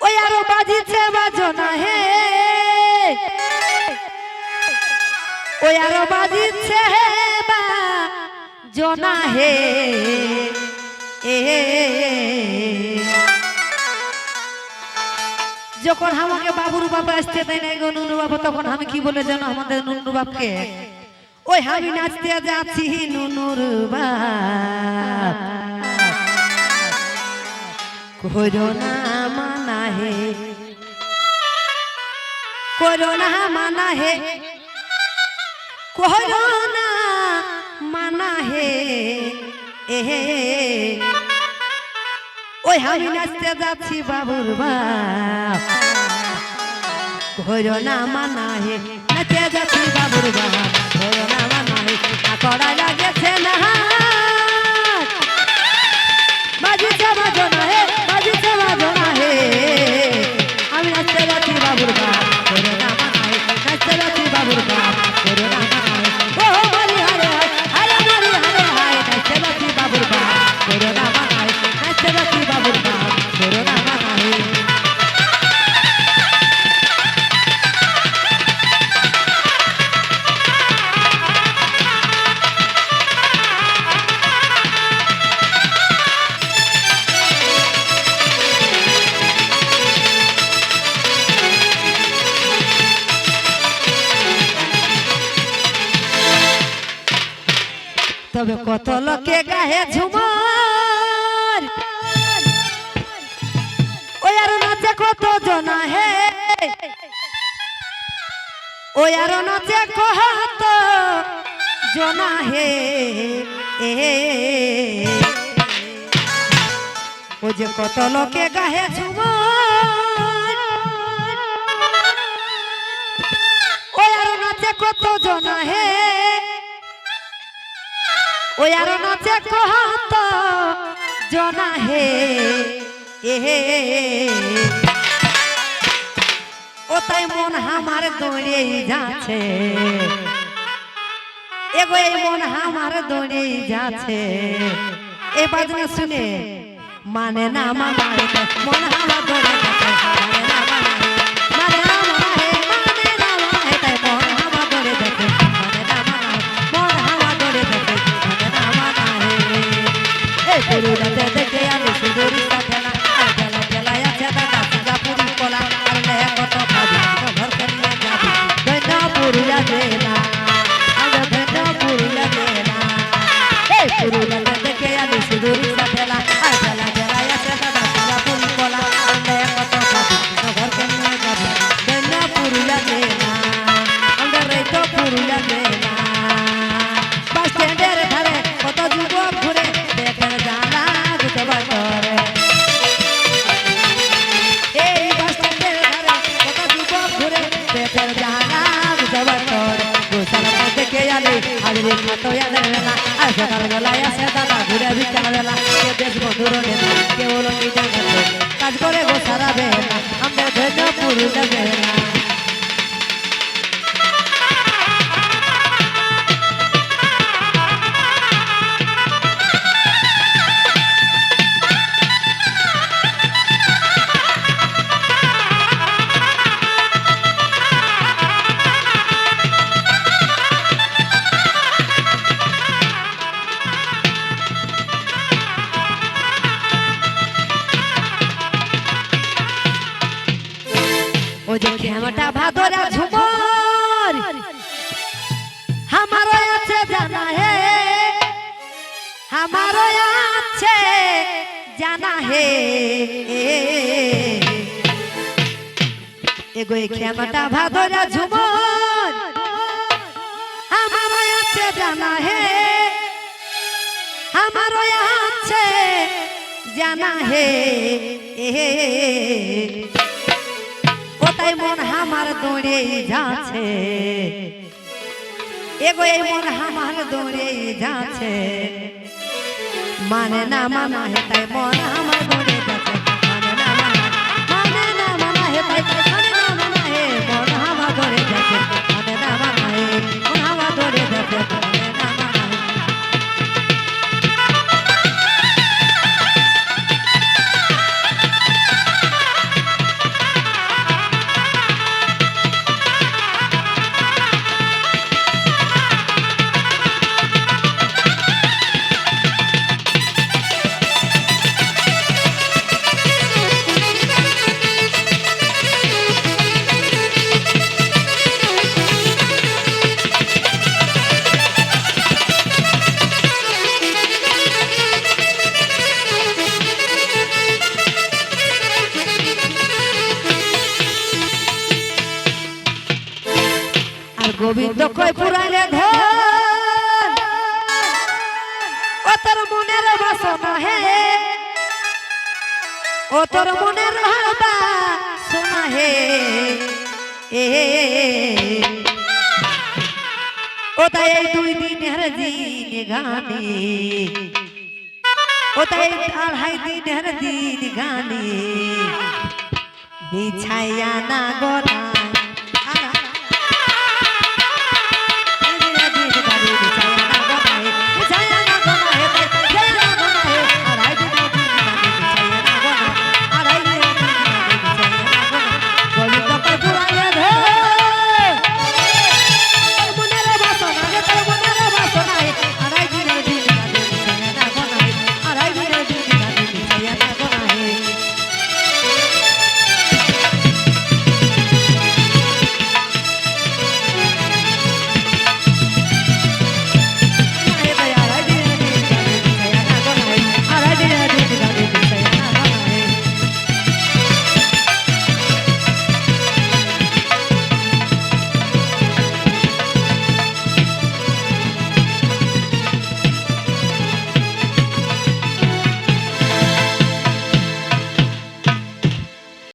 ওই আরো বাজিছে বাজনা হে ওই আরো বাজিছে বাজনা হে যখন আমাকে বাবুর বাবা আসতে দেয় না গো নুনু বাবা তখন আমি কি বলে জানো আমাদের নুনু বাপকে ওই আমি নাচতে যাচ্ছি নুনুর বাপ করোনা মানা হে করোনা মানা হে করোনা মানা হে ওই আমি নাচতে যাচ্ছি বাবুর বাপ করোনা মানা হে নাচতে যাচ্ছি বাবুর বাপ করোনা মানা হে কড়া লাগেছে না বাজিছে বাজনা হে বাজিছে বাজনা হে আমি নাচতে যাচ্ছি বাবুর বাপ করোনা মানা হে নাচতে যাচ্ছি বাবুর বাপ করোনা মানা হে ও হরি হরে হরে হরে হরে হায় নাচতে যাচ্ছি বাবুর বাপ করোনা মানা হে নাচতে যাচ্ছি বাবুর বাপ করোনা মানা হে তবে কত লোকে গায়ে ঝুমার ওই আর নাচে কত জনা হে ওই আর নাচে কত জনা হে ও যে কত লোকে গায়ে ঝুমার ওই আর নাচে কত জনা হে ওই আর নাচে কত জনা হে ও তাই মন আমার দৌড়ে যাচ্ছে এগো এই মন আমার দৌড়ে যাচ্ছে এই বাজনা শুনে মানে না মানা মন আমার দৌড়ে যাচ্ছে মানে না মানা হে মানে না মানা হে তাই মন আমার দৌড়ে যাচ্ছে মানে না মানা মন আমার দৌড়ে যাচ্ছে পুরুলাতে দেখে আমি সুন্দরী খেলা খেলা খেলায় আছে দাদা সিঙ্গাপুরি কলা আর লেহে কত খাবি ঘরকে নিয়ে যাবি ধন্য পুরুলা দেনা আমরা ধন্য পুরুলা দেনা এই পুরুলাতে দেখে আমি সুন্দরী খেলা আর খেলা খেলায় আছে দাদা সিঙ্গাপুরি কলা আর লেহে কত খাবি ঘরকে নিয়ে যাবি ধন্য পুরুলা দেনা আমরা রেতো পুরুলা দেনা বাস স্ট্যান্ডের ধারে কত যুবক ঘুরে দেখেন জানা গুজবা করে এই বাস স্ট্যান্ডের ধারে কত যুবক ঘুরে দেখেন জানা গুজবা করে গোসালা দেখে আলে হাজরে খাতো আলে না আর সকাল বেলায় আসে দাদা ঘুরে বিকাল বেলা কে দেশ বন্ধুর নেতা কে ওলো নিজের কাজ করে গোসারা বেলা আমরা ধন্য পুরুষ বেলা ও যে খেমাটা ভাদরা ঝুমর আমারও আছে জানা হে আমারও আছে জানা হে এগো এই খেমাটা ভাদরা ঝুমর আমারও আছে জানা হে আমারও আছে জানা হে ওটাই মন আমার দৌড়ে যাচ্ছে এগো এই মন আমার দৌড়ে যাচ্ছে মানে না মানা হে তাই মন আমার দৌড়ে যাচ্ছে মানে না মানা হে তাই মানে না মানা হে মন আমার দৌড়ে যাচ্ছে মানে না মানা হে মন আমার দৌড়ে যাচ্ছে মানে না মানা হে গোবিন্দ কয় পুরাইলে ধন ও তোর মনের বাসনা হে ও তোর মনের বাসনা হে এ ও তাই এই 2 দিনের দিন গানে ও তাই 2.5 দিনের দিন গানে বিছাইয়া না গড়া